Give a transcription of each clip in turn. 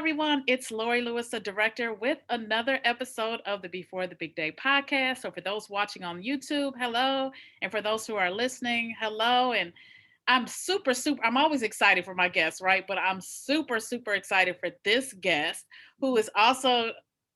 everyone. It's Lori Lewis, the director, with another episode of the Before the Big Day podcast. So, for those watching on YouTube, hello. And for those who are listening, hello. And I'm I'm always excited for my guests, right? But I'm super excited for this guest who is also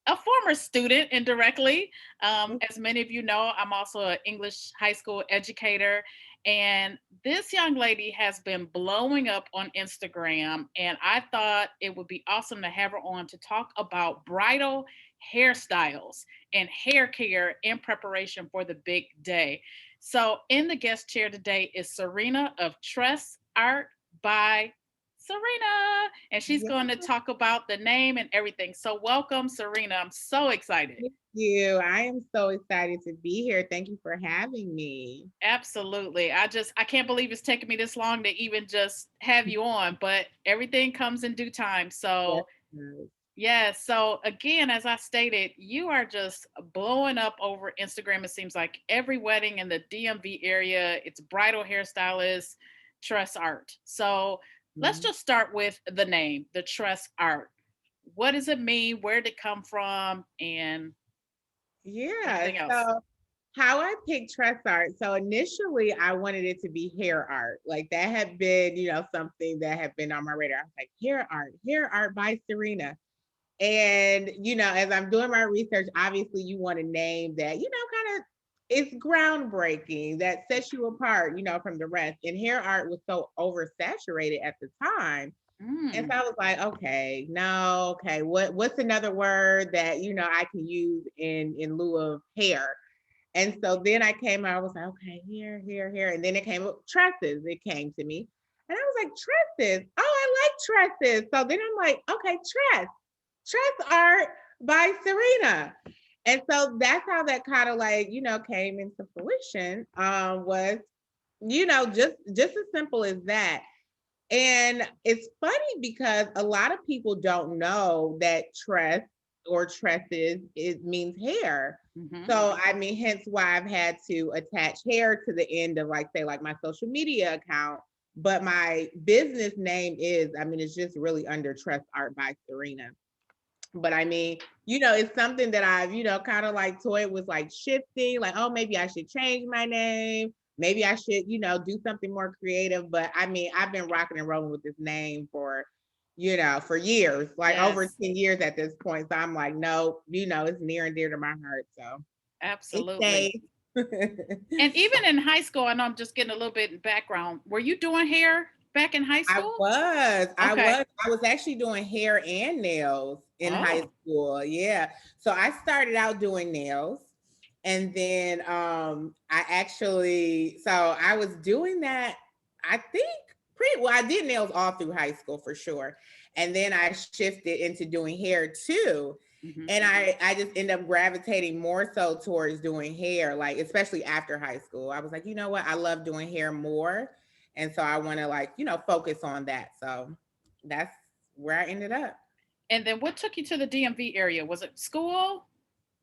a former student indirectly. As many of you know, I'm also an English high school educator. And this young lady has been blowing up on Instagram. And I thought it would be awesome to have her on to talk about bridal hairstyles and hair care in preparation for the big day. So, in the guest chair today is Serena of Tress Art by Serena, and she's Yeah, going to talk about the name and everything. So, welcome, Serena. I'm so excited. thank you. I am so excited to be here. Thank you for having me. Absolutely. I can't believe it's taken me this long to even just have you on, but everything comes in due time. Yes. So, yeah. So again, as I stated, you are just blowing up over Instagram. It seems like every wedding in the DMV area, it's bridal hairstylist, Tress Art. So let's Mhm. just start with the name, the Tress Art. What does it mean? Where did it come from? And Yeah. everything else. So how I picked Tress art. So initially I wanted it to be hair art. Like that had been, something that had been on my radar. I was like, hair art by Serena. And, as I'm doing my research, obviously you want a name that, kind of it's groundbreaking, that sets you apart, from the rest. And hair art was so oversaturated at the time. And Mm, so I was like, okay, no, okay, what's another word that, I can use in lieu of hair? And so then I came out, I was like, okay, here. And then it came up tresses, it came to me. And I was like, tresses. Oh, I like tresses. So then I'm like, okay, Tress art by Serena. And so that's how that kind of like, came into fruition. Was, just as simple as that. And it's funny because a lot of people don't know that tress or tresses it means hair. hmm So I mean, hence why I've had to attach hair to the end of like say like my social media account. But my business name is, I mean, it's just really under Tress Art by Serena. But I mean, it's something that I've, kind of like toyed with like shifting, like, oh, maybe I should change my name. Maybe I should, do something more creative. But I mean, I've been rocking and rolling with this name for years, like over Yes, 10 years at this point. So I'm like, no, it's near and dear to my heart. So it absolutely. stays. And even in high school, I know I'm just getting a little bit in background. Were you doing hair back in high I school? was. I Okay. was. I was actually doing hair and nails in high Oh, school. Yeah. So I started out doing nails. And then I was doing that, I think pretty well. I did nails all through high school for sure. And then I shifted into doing hair too. hmm And I just ended up gravitating more so towards doing hair, like especially after high school. I was like, you know what? I love doing hair more. And so I want to like, focus on that. So that's where I ended up. And then what took you to the DMV area? Was it school?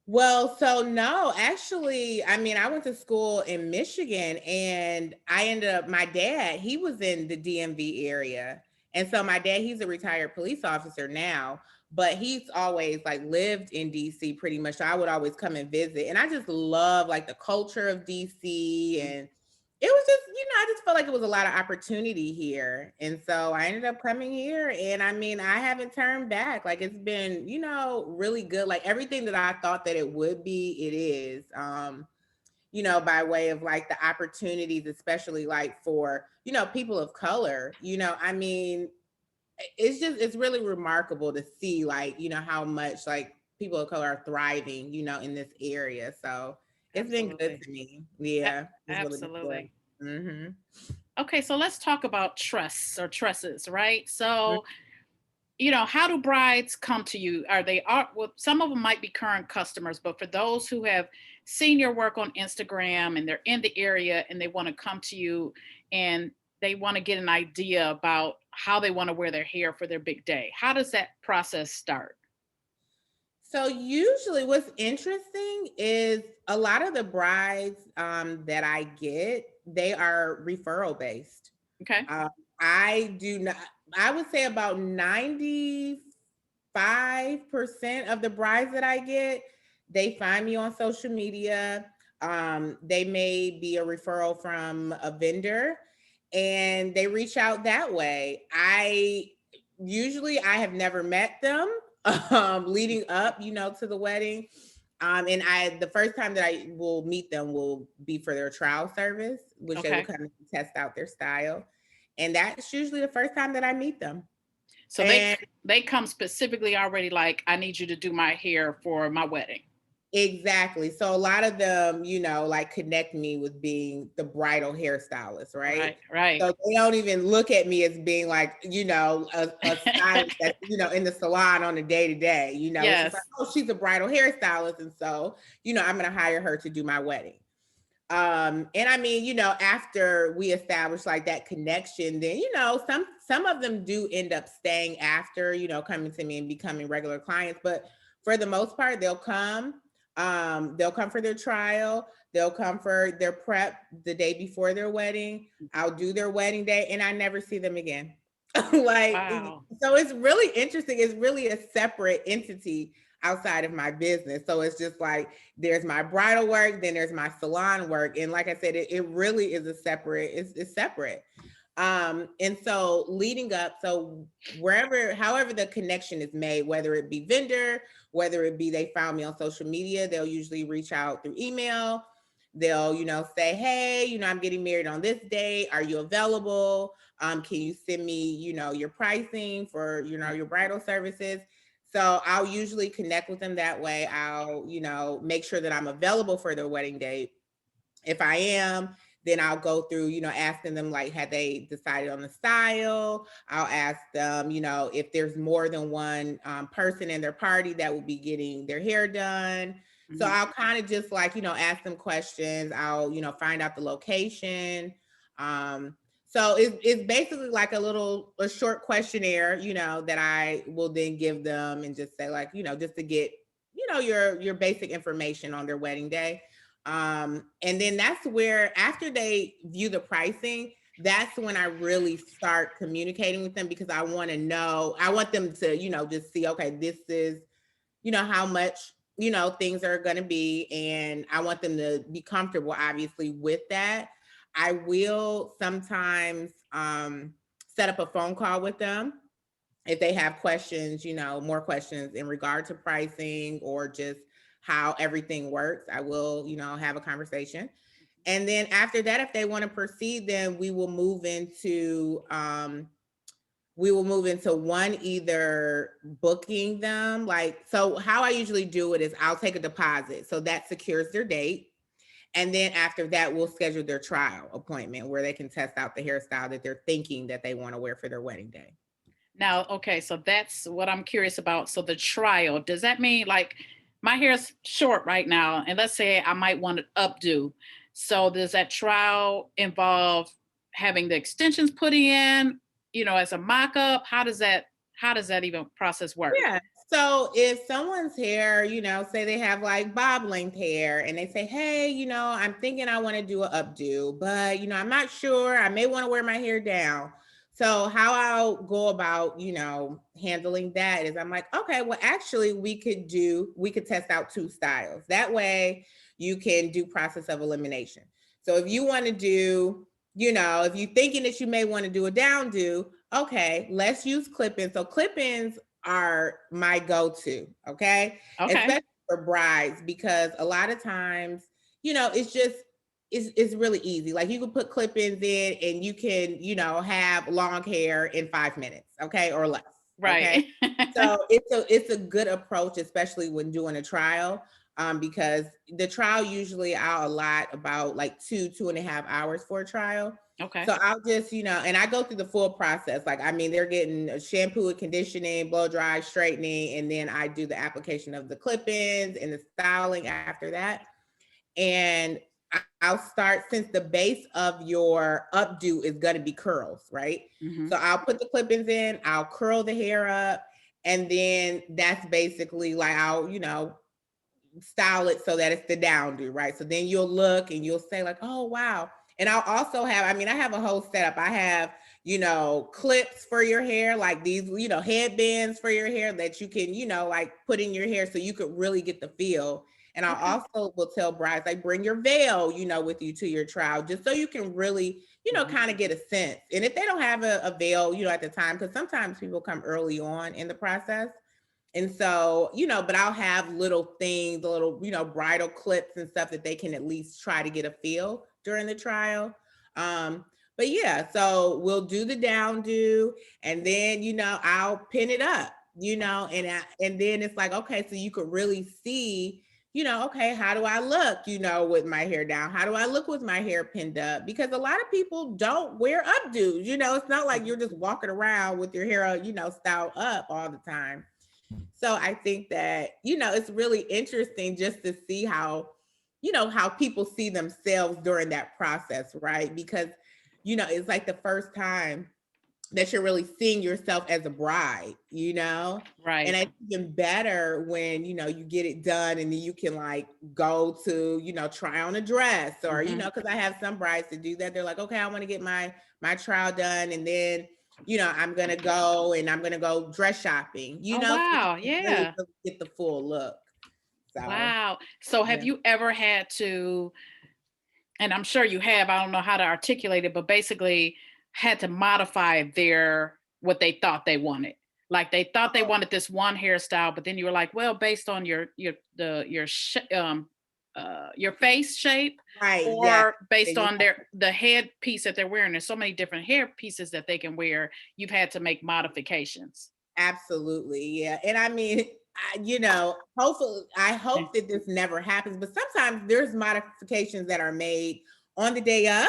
Well, so no, actually, I mean, I went to school in Michigan and I ended up, my dad, he was in the DMV area. And so my dad, he's a retired police officer now, but he's always like lived in DC pretty much. So I would always come and visit. And I just love like the culture of DC, and it was just, I just felt like it was a lot of opportunity here. And so I ended up coming here. And I mean, I haven't turned back. Like it's been, really good. Like everything that I thought that it would be, it is. By way of like the opportunities, especially like for, people of color, I mean, it's really remarkable to see like, how much like people of color are thriving, in this area. So it's been good Absolutely. to me. A- Yeah, it's really been good. absolutely. Mhm. Okay, so let's talk about trusts or tresses, right? So, how do brides come to you? Are they art? Well, some of them might be current customers, but for those who have seen your work on Instagram and they're in the area and they want to come to you and they want to get an idea about how they want to wear their hair for their big day, how does that process start? So usually what's interesting is a lot of the brides that I get, they are referral based. Okay. Um, I do not, I would say about 90. 5% of the brides that I get, they find me on social media. They may be a referral from a vendor and they reach out that way. I have never met them leading up, to the wedding. And the first time that I will meet them will be for their trial service, which they will Okay. come and test out their style. And that's usually the first time that I meet them. So And they come specifically already like, I need you to do my hair for my wedding. exactly. So a lot of them, like connect me with being the bridal hairstylist, right? Right, right. So they don't even look at me as being like, a stylist that's, in the salon on a day to day. It's just like, Yes. oh, she's a bridal hairstylist. And so, I'm going to hire her to do my wedding. And I mean, after we establish like that connection, then, some of them do end up staying after, coming to me and becoming regular clients. But for the most part, they'll come for their trial, they'll come for their prep the day before their wedding. I'll do their wedding day and I never see them again. Like, Wow. so it's really interesting. It's really a separate entity outside of my business. So it's just like there's my bridal work, then there's my salon work. And like I said, it really is it's separate. And so leading up, so however the connection is made, whether it be vendor, whether it be they found me on social media, they'll usually reach out through email. They'll, say, hey, I'm getting married on this day. Are you available? Can you send me, your pricing for, your bridal services? So I'll usually connect with them that way. I'll, make sure that I'm available for their wedding date. If I am, then I'll go through, asking them like, had they decided on the style? I'll ask them, if there's more than one person in their party that will be getting their hair done. So Mhm. I'll kind of just like, ask them questions. I'll, find out the location. So it's basically like a short questionnaire, that I will then give them and just say like, just to get, your basic information on their wedding day. And then that's where after they view the pricing, that's when I really start communicating with them because I want to know, I want them to, just see, okay, this is, how much, things are going to be. And I want them to be comfortable, obviously, with that. I will sometimes set up a phone call with them if they have questions, more questions in regard to pricing or just how everything works. I will, have a conversation. And then after that, if they want to proceed, then we will move into one, either booking them. Like, so how I usually do it is I'll take a deposit. So that secures their date. And then after that, we'll schedule their trial appointment where they can test out the hairstyle that they're thinking that they want to wear for their wedding day. Now, okay, so that's what I'm curious about. So the trial, does that mean like my hair's short right now, and let's say I might want to updo. So does that trial involve having the extensions put in, as a mock-up? How does that even process work? Yeah. So if someone's hair, say they have like bob length hair and they say, hey, I'm thinking I want to do an updo, but, I'm not sure. I may want to wear my hair down. So how I'll go about, handling that is I'm like, okay, well, actually we could test out two styles. That way you can do process of elimination. So if you want to do, if you're thinking that you may want to do a down do, okay, let's use clip-ins. So clip-ins are my go-to, okay? Okay. Especially for brides, because a lot of times, it's just it's really easy. Like you can put clip-ins in and you can, have long hair in 5 minutes, okay, or less. Okay. Right. So it's a good approach, especially when doing a trial. Because the trial usually I'll allot about like 2.5 hours for a trial. Okay. So I'll just, and I go through the full process. Like, I mean, they're getting a shampoo and conditioning, blow dry, straightening, and then I do the application of the clip-ins and the styling after that. And I'll start, since the base of your updo is going to be curls, right? Hmm. So I'll put the clip-ins in, I'll curl the hair up, and then that's basically like I'll, style it so that it's the down do, right? So then you'll look and you'll say like, oh wow. And I'll also have, I mean, I have a whole setup. I have, clips for your hair, like these, headbands for your hair that you can, like put in your hair so you could really get the feel. And I Okay. also will tell brides, like, bring your veil, with you to your trial, just so you can really, Mhm. kind of get a sense. And if they don't have a veil, at the time, because sometimes people come early on in the process. And so, but I'll have little things, little, bridal clips and stuff that they can at least try to get a feel during the trial. Um, but yeah, so we'll do the down do, and then, I'll pin it up, and then it's like, okay, so you could really see, okay, how do I look, with my hair down? How do I look with my hair pinned up? Because a lot of people don't wear updos, it's not like you're Mhm. just walking around with your hair, styled up all the time. So I think that, it's really interesting just to see how, how people see themselves during that process, right? Because, it's like the first time that you're really seeing yourself as a bride. And Right. it's even better when, you get it done and then you can like go to, try on a dress or, Mhm. because I have some brides to do that. They're like, okay, I want to get my trial done. And then, I'm gonna go and I'm gonna go dress shopping, Oh, so you wow. can really, Yeah. really get the full look. So Wow. So have yeah. you ever had to, and I'm sure you have, I don't know how to articulate it, but basically had to modify their what they thought they wanted. Like they thought they Oh, wanted this one hairstyle, but then you were like, well, based on your face shape, right. Yeah. or based Yeah. on the head piece that they're wearing. There's so many different hair pieces that they can wear. You've had to make modifications. Absolutely, yeah. And I mean, hopefully, I Yeah. hope that this never happens. But sometimes there's modifications that are made on the day of,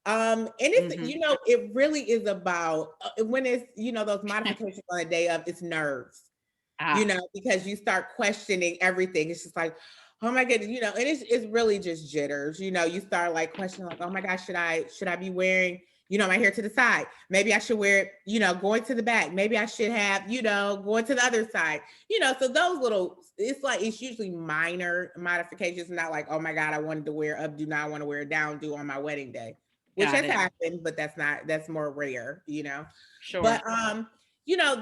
and it's Hmm. it really is about when it's those modifications on the day of. It's nerves, Ah, because you start questioning everything. It's just like, oh my goodness, and it's really just jitters. You start like questioning, like, oh my gosh, should I be wearing, my hair to the side? Maybe I should wear it, going to the back. Maybe I should have, going to the other side. So those little, it's like it's usually minor modifications, not like, oh my God, I wanted to wear updo, now I want to wear a down do on my wedding day, which got has it. happened, but that's more rare. Sure. But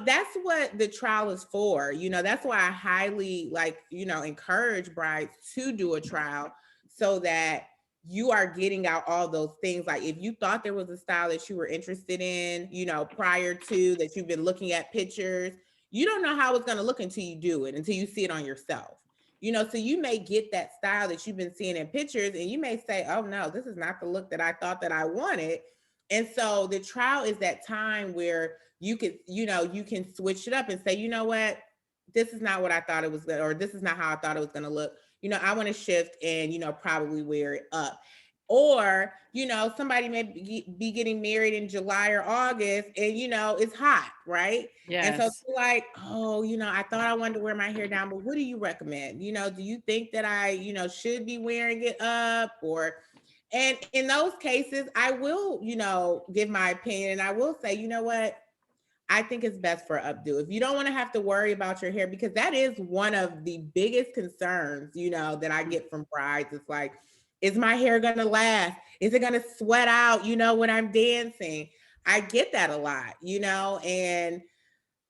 that's what the trial is for. That's why I highly like, encourage brides to do a trial so that you are getting out all those things. Like if you thought there was a style that you were interested in, prior to that, you've been looking at pictures, you don't know how it's going to look until you do it, until you see it on yourself. So you may get that style that you've been seeing in pictures and you may say, oh no, this is not the look that I thought that I wanted. And so the trial is that time where you can switch it up and say, you know what, this is not what I thought it was, or this is not how I thought it was going to look. I want to shift and, probably wear it up. Or, somebody may be getting married in July or August and, it's hot, right? And so Yes. it's like, oh, I thought I wanted to wear my hair down, but what do you recommend? Do you think that I, should be wearing it up? And in those cases, I will, give my opinion and I will say, you know what? I think it's best for updo. If you don't want to have to worry about your hair, because that is one of the biggest concerns, that I Mm. get from brides. It's like, is my hair going to last? Is it going to sweat out, when I'm dancing? I get that a lot, and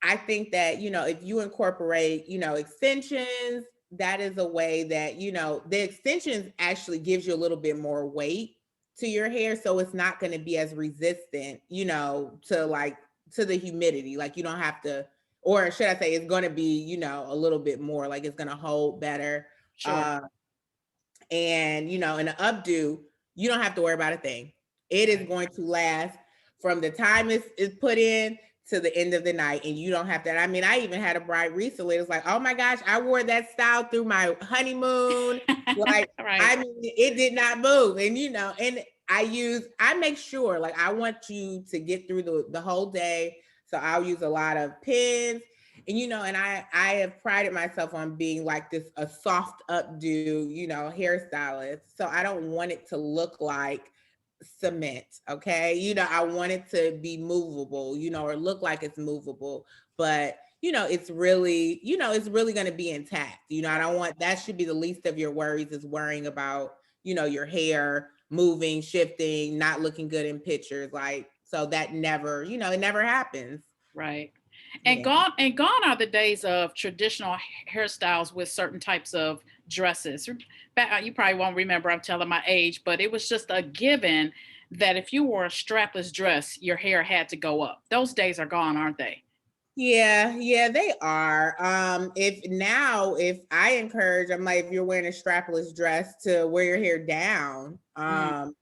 I think that, if you incorporate, extensions, that is a way that, the extensions actually gives you a little bit more weight to your hair. So it's not going to be as resistant, to the humidity. Like you don't have to, or should I say it's going to be, a little bit more, like it's going to hold better. Sure. Uh, and, in an updo, you don't have to worry about a thing. It is Right. going to last from the time it's put in to the end of the night. And you don't have to. I mean, I even had a bride recently. It's like, oh my gosh, I wore that style through my honeymoon. Like, Right. I mean, it did not move. And, and I make sure, like, I want you to get through the whole day. So I'll use a lot of pins and and I have prided myself on being like this a soft updo, hairstylist. So I don't want it to look like cement. Okay. I want it to be movable, or look like it's movable, but it's really going to be intact. I don't want that should be the least of your worries is worrying about, your hair moving, shifting, not looking good in pictures. Like So that never, it never happens. Right. Yeah. And gone are the days of traditional hairstyles with certain types of dresses. You probably won't remember, I'm telling my age, but it was just a given that if you wore a strapless dress, your hair had to go up. Those days are gone, aren't they? Yeah, they are. If I encourage, I'm like, if you're wearing a strapless dress, to wear your hair down. Mm,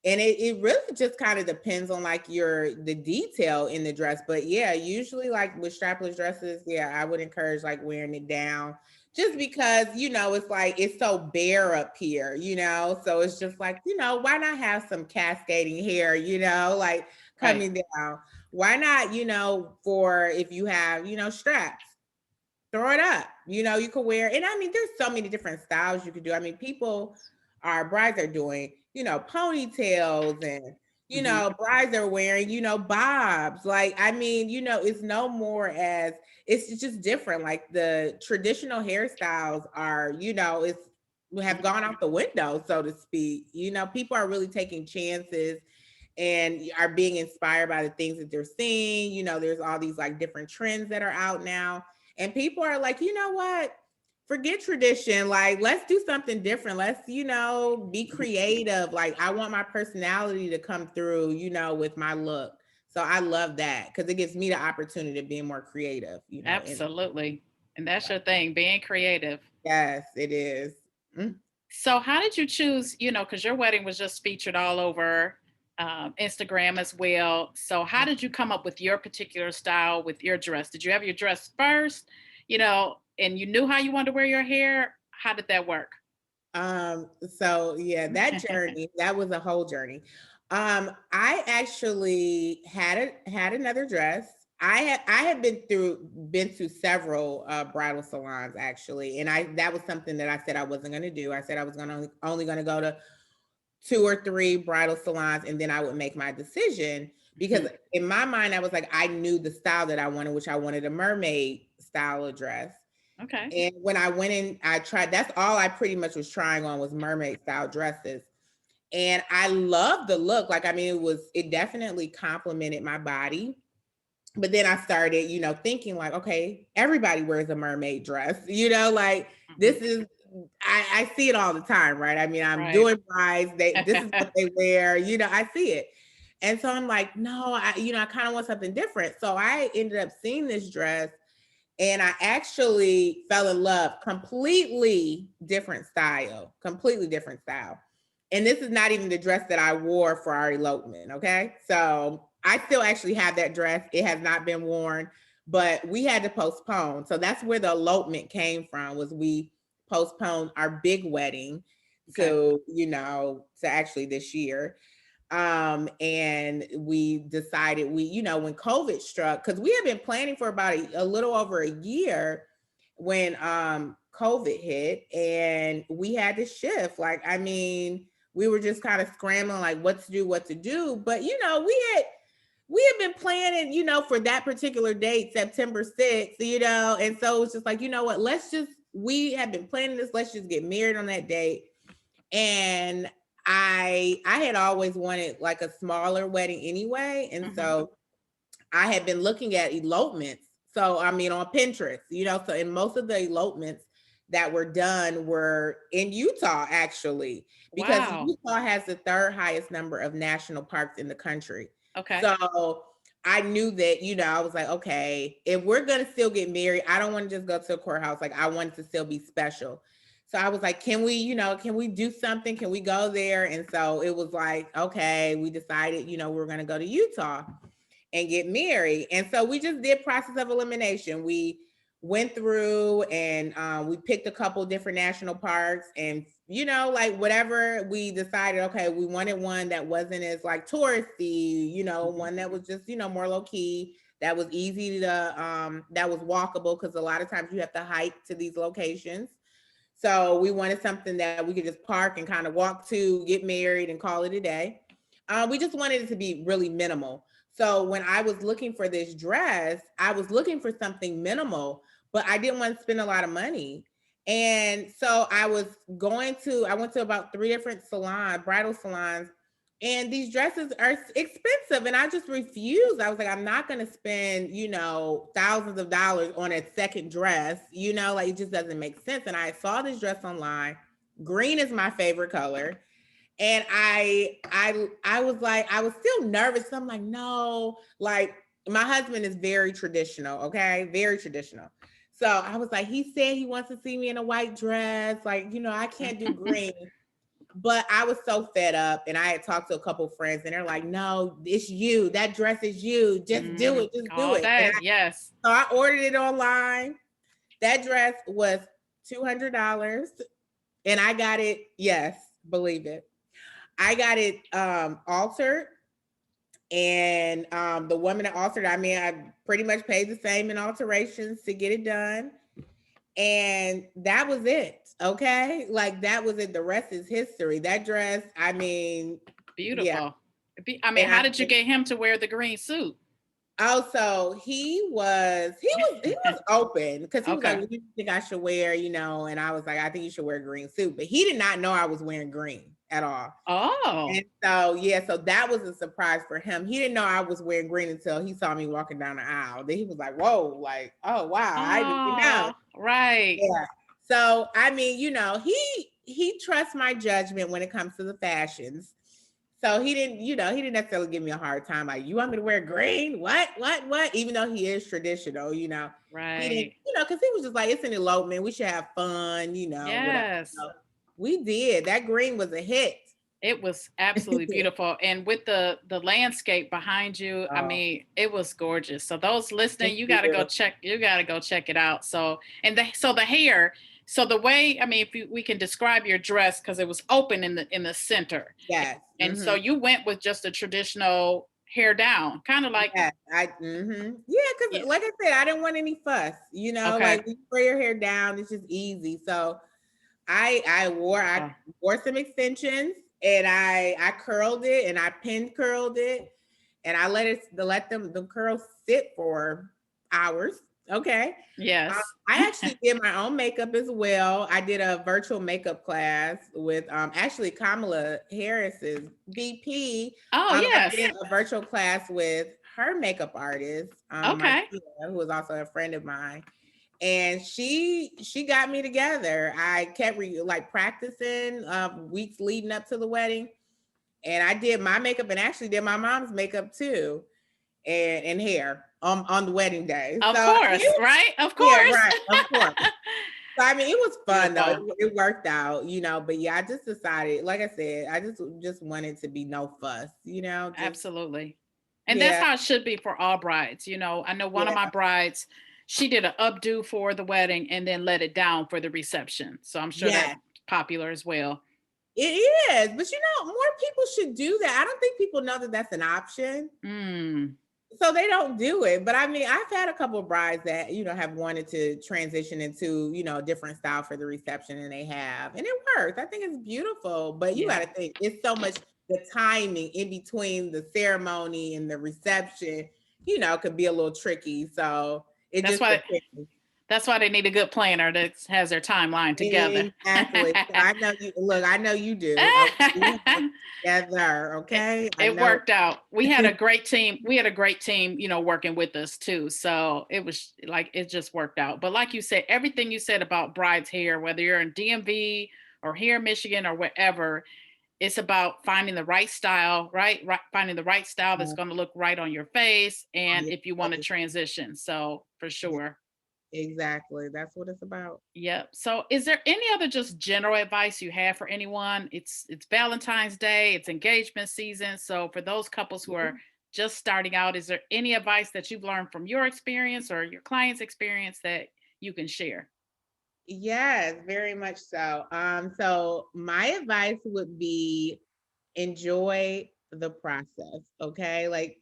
And it really just kind of depends on like the detail in the dress. But yeah, usually like with strapless dresses, yeah, I would encourage like wearing it down, just because, it's like it's so bare up here, so it's just like, why not have some cascading hair, like right. coming down? Why not, for if you have, straps, throw it up. You could wear, and I mean, there's so many different styles you could do. I mean, our brides are doing, ponytails, and, Hmm. brides are wearing, bobs. Like, I mean, it's no more as, it's just different. Like the traditional hairstyles are, it's have gone out the window, so to speak. People are really taking chances and are being inspired by the things that they're seeing. There's all these like different trends that are out now. And people are like, you know what? Forget tradition. Like, let's do something different. Let's, be creative. Like, I want my personality to come through, with my look. So I love that because it gives me the opportunity to be more creative, and Absolutely. And that's your thing, being creative. yes, it is. Mm. So, how did you choose? Because your wedding was just featured all over Instagram as well. So, how did you come up with your particular style with your dress? Did you have your dress first, and you knew how you wanted to wear your hair? How did that work? So yeah, that journey, that was a whole journey. I actually had another dress. I had been to several bridal salons actually, and I that was something that I said I wasn't going to do. I said I was going to only going to go to two or three bridal salons, and then I would make my decision, because Mhm. in my mind I was like, I knew the style that I wanted, which I wanted a mermaid style of dress. Okay. And when I went in, I tried, that's all I pretty much was trying on, was mermaid style dresses. And I loved the look. Like, I mean, it definitely complimented my body. But then I started, thinking like, okay, everybody wears a mermaid dress, like Mhm. this is, I see it all the time, right? I mean, I'm Right. doing brides, this is what they wear, I see it. And so I'm like, no, I kind of want something different. So I ended up seeing this dress, and I actually fell in love. Completely different style. And this is not even the dress that I wore for our elopement. Okay. So I still actually have that dress. It has not been worn, but we had to postpone. So that's where the elopement came from, was we postponed our big wedding Okay. to actually this year. And we decided, when COVID struck, because we had been planning for about a little over a year when COVID hit, and we had to shift. Like, I mean, we were just kind of scrambling like what to do. But we had been planning, for that particular date, September 6th, and so it's just like, you know what, we had been planning this, let's just get married on that date. And I had always wanted like a smaller wedding anyway. And Hmm. so I had been looking at elopements. So I mean, on Pinterest, so in most of the elopements that were done were in Utah, actually, because Wow. Utah has the third highest number of national parks in the country. Okay. So I knew that, I was like, okay, if we're gonna still get married, I don't want to just go to a courthouse. Like, I want it to still be special. So I was like, can we do something? Can we go there? And so it was like, okay, we decided, we were gonna go to Utah and get married. And so we just did process of elimination. We went through, and we picked a couple different national parks, and like whatever we decided, okay, we wanted one that wasn't as like touristy, Mhm. one that was just, more low key, that was easy to that was walkable, because a lot of times you have to hike to these locations. So we wanted something that we could just park and kind of walk to, get married, and call it a day. We just wanted it to be really minimal. So when I was looking for this dress, I was looking for something minimal, but I didn't want to spend a lot of money. And so I went to about three different bridal salons, And these dresses are expensive. And I just refused. I was like, I'm not going to spend, thousands of dollars on a second dress, like it just doesn't make sense. And I saw this dress online. Green is my favorite color. And I was like, I was still nervous. I'm like, no, like my husband is very traditional, okay? Very traditional. So I was like, he said he wants to see me in a white dress. Like, I can't do green. But I was so fed up, and I had talked to a couple friends, and they're like, "No, it's you. That dress is you. Just do it. Just do All it." And day, yes. so I ordered it online. That dress was $200, and I got it. Yes, believe it. I got it altered, and the woman that altered, I mean, I pretty much paid the same in alterations to get it done, and that was it. Okay, like that was it. The rest is history. That dress, I mean, yeah. Beautiful. I mean, And how did you get him to wear the green suit? also he was open because he was like, Okay. "What do you think I should wear?" And I was like, "I think you should wear a green suit," but he did not know I was wearing green at all. Oh. And so yeah, so that was a surprise for him. He didn't know I was wearing green until he saw me walking down the aisle. Then he was like, "Whoa!" Like, "Oh wow, I didn't know." Oh, right. Yeah. So I mean, he trusts my judgment when it comes to the fashions. So he didn't necessarily give me a hard time. Like, you want me to wear green? What? Even though he is traditional, he didn't, Right. because he was just like, it's an elopement. We should have fun, whatever. Yes. So we did. That green was a hit. It was absolutely beautiful. And with the landscape behind you, I Oh, mean, it was gorgeous. So those listening, thank you. you gotta go check it out. So the hair, so the way, I mean, if we can describe your dress, because it was open in the center. Yes. And so you went with just a traditional hair down, kind of like, Yeah, yeah, yeah, because like I said, I didn't want any fuss, okay. like when you wear your hair down, it's just easy. So I Uh, wore some extensions, and I curled it, and I pin curled it, and I let them the curls sit for hours. Okay. yes. I actually did my own makeup as well. I did a virtual makeup class with actually Kamala Harris's VP. Oh, I yes. did a virtual class with her makeup artist, Okay. Martina, who was also a friend of mine, and she got me together. I kept like practicing weeks leading up to the wedding, and I did my makeup and actually did my mom's makeup too, and hair on the wedding day. Of So course, right? Of yeah, course. right, of course. So I mean, it was fun though. Beautiful. It worked out, But yeah, I just decided, like I said, I just wanted to be no fuss, Just Absolutely. And that's yeah, how it should be for all brides. I know one of my yeah, brides, she did an updo for the wedding and then let it down for the reception. So I'm sure that's yeah. popular as well. It is, but more people should do that. I don't think people know that that's an option, Mm, so they don't do it. But I mean, I've had a couple of brides that have wanted to transition into a different style for the reception, and they have, and it works. I think it's beautiful, but you got yeah. to think it's so much the timing in between the ceremony and the reception, could be a little tricky. So it That's just why depends. that's why they need a good planner that has their timeline together. Exactly. So I know you look. I know you do. Okay, we have together. it, Okay, I it know. worked out. We had a great team. We had a great team, working with us too. So it was like it just worked out. But like you said, everything you said about brides hair, whether you're in DMV or here in Michigan or wherever, it's about finding the right style, right? Finding the right style that's going to look right on your face, and if you want to transition. So for sure. Exactly. That's what it's about. Yep. So is there any other just general advice you have for anyone? It's Valentine's Day, it's engagement season. So for those couples who are just starting out, is there any advice that you've learned from your experience or your client's experience that you can share? Yes, very much so. So my advice would be enjoy the process. Okay. Like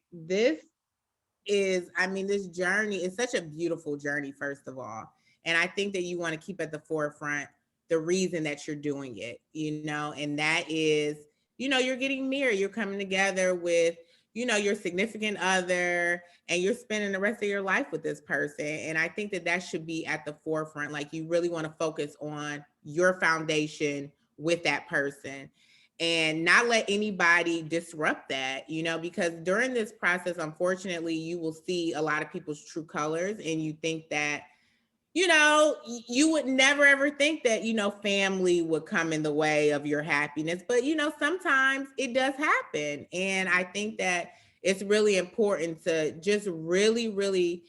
I mean, this journey is such a beautiful journey, first of all. And I think that you want to keep at the forefront the reason that you're doing it, and that is, you're getting married, you're coming together with, your significant other, and you're spending the rest of your life with this person. And I think that that should be at the forefront. Like, you really want to focus on your foundation with that person. and not let anybody disrupt that, because during this process, unfortunately, you will see a lot of people's true colors, and you think that, you would never ever think that, family would come in the way of your happiness. But, sometimes it does happen. And I think that it's really important to just really, really,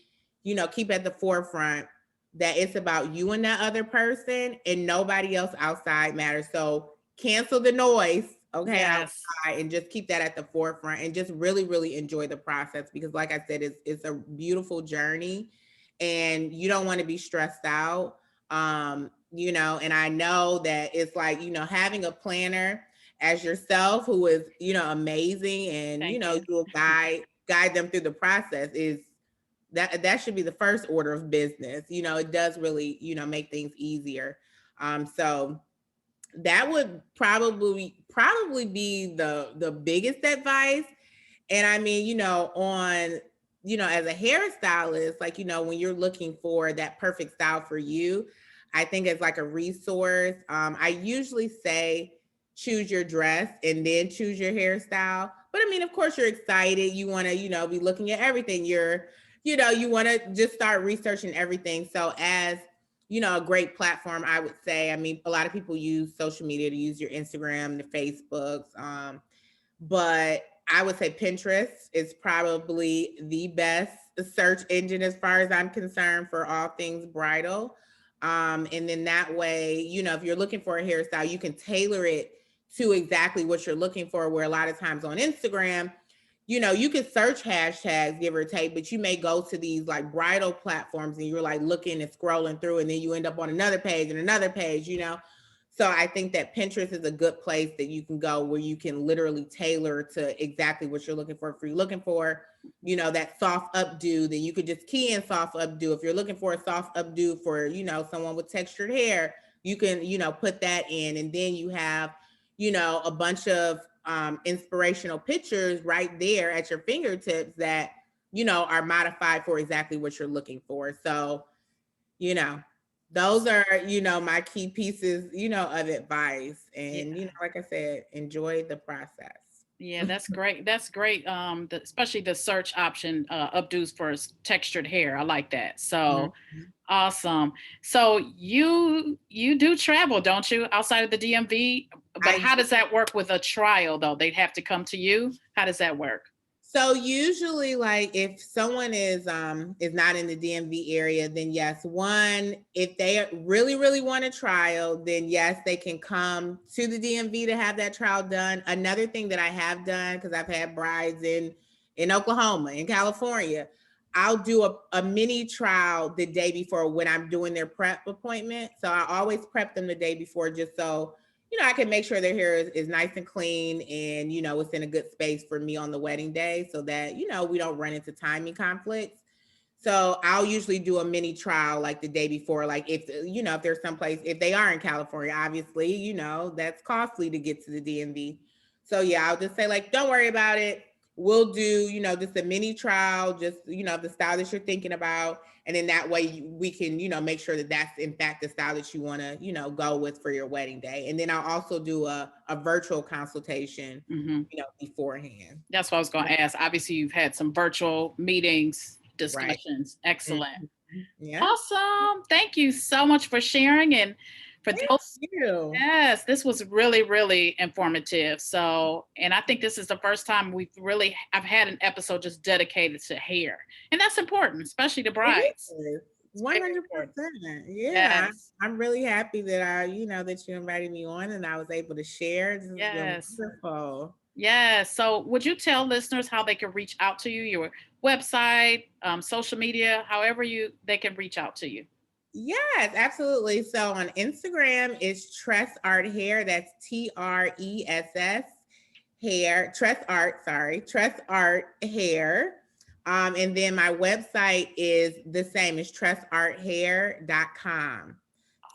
keep at the forefront that it's about you and that other person, and nobody else outside matters. So cancel the noise, okay, Yes. outside, and just keep that at the forefront, and just really, really enjoy the process, because like I said, it's a beautiful journey, and you don't want to be stressed out. And I know that it's like, having a planner as yourself who is, amazing, and, Thank you. you'll guide them through the process, is that should be the first order of business. It does really, make things easier. So that would probably be the biggest advice. And I mean, as a hairstylist, like, when you're looking for that perfect style for you, I think it's like a resource. I usually say choose your dress and then choose your hairstyle. But I mean, of course, you're excited. You want to, be looking at everything. You want to just start researching everything. So as a great platform, I would say, I mean, a lot of people use social media to use your Instagram, the Facebooks. But I would say Pinterest is probably the best search engine as far as I'm concerned for all things bridal. And then that way, if you're looking for a hairstyle, you can tailor it to exactly what you're looking for. Where a lot of times on Instagram, you can search hashtags, give or take, but you may go to these like bridal platforms and you're like looking and scrolling through, and then you end up on another page and another page. So I think that Pinterest is a good place that you can go, where you can literally tailor to exactly what you're looking for. If you're looking for, that soft updo, then you could just key in soft updo. If you're looking for a soft updo for, someone with textured hair, you can, put that in. And then you have, a bunch of inspirational pictures right there at your fingertips that, are modified for exactly what you're looking for. So, you know, those are, my key pieces, of advice. Yeah. And, like I said, enjoy the process. Yeah, that's great. That's great. Especially the search option, updos for textured hair. I like that. So Mhm. awesome. So you do travel, don't you, outside of the DMV? But I how does that work with a trial though? They'd have to come to you. How does that work? So usually, like, if someone is not in the DMV area, then yes, one, if they really, really want a trial, then yes, they can come to the DMV to have that trial done. Another thing that I have done, because I've had brides in Oklahoma, in California, I'll do a mini trial the day before when I'm doing their prep appointment. So I always prep them the day before, just so I can make sure their hair is nice and clean, and, it's in a good space for me on the wedding day, so that, we don't run into timing conflicts. So I'll usually do a mini trial like the day before. Like, if there's someplace, if they are in California, obviously, that's costly to get to the DMV. So yeah, I'll just say, like, don't worry about it. We'll do, just a mini trial, just, the style that you're thinking about. And then that way we can, make sure that that's in fact the style that you want to, go with for your wedding day. And then I'll also do a virtual consultation, Hmm. beforehand. That's what I was going to ask. Obviously, you've had some virtual meetings, Right. discussions. Excellent. Mhm. Yeah. Awesome. Thank you so much for sharing. And for Thank those, you. yes, this was really, really informative. So, and I think this is the first time I've had an episode just dedicated to hair. And that's important, especially the It brides. is. It's very important. 100%. Yeah. Yes. I'm really happy that that you invited me on and I was able to share. This has been Yes. wonderful. Yes. So, would you tell listeners how they can reach out to you, your website, social media, however they can reach out to you? Yes, absolutely. So on Instagram, it's Tress Art Hair. That's TRESS hair, Tress Art, sorry, Tress Art Hair. And then my website is the same as tressarthair.com.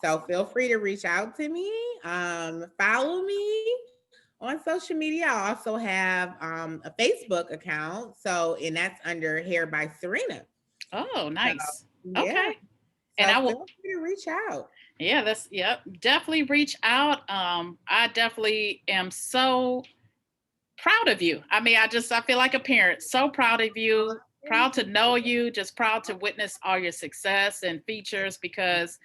So feel free to reach out to me. Follow me on social media. I also have a Facebook account. So, and that's under Hair by Serena. Oh, So nice. yeah. Okay. And So I will, feel free to reach out. yeah, that's, yep, definitely reach out. I definitely am so proud of you. I mean, I feel like a parent, so proud of Oh, you, thank proud to know you, just proud to witness all your success and features because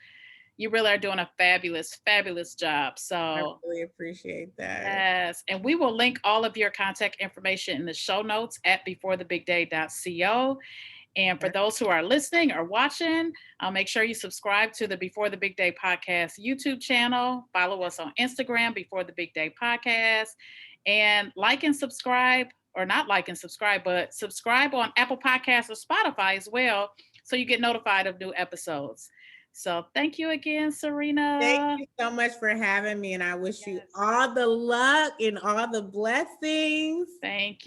you really are doing a fabulous, fabulous job. I So, really appreciate that. yes. And we will link all of your contact information in the show notes at beforethebigday.co. And for those who are listening or watching, make sure you subscribe to the Before the Big Day Podcast YouTube channel. Follow us on Instagram, Before the Big Day Podcast. And like and subscribe, or not like and subscribe, but subscribe on Apple Podcasts or Spotify as well, so you get notified of new episodes. So thank you again, Thank Serena. you so much for having me, and I wish you Yes. all the luck and all the blessings. Thank you.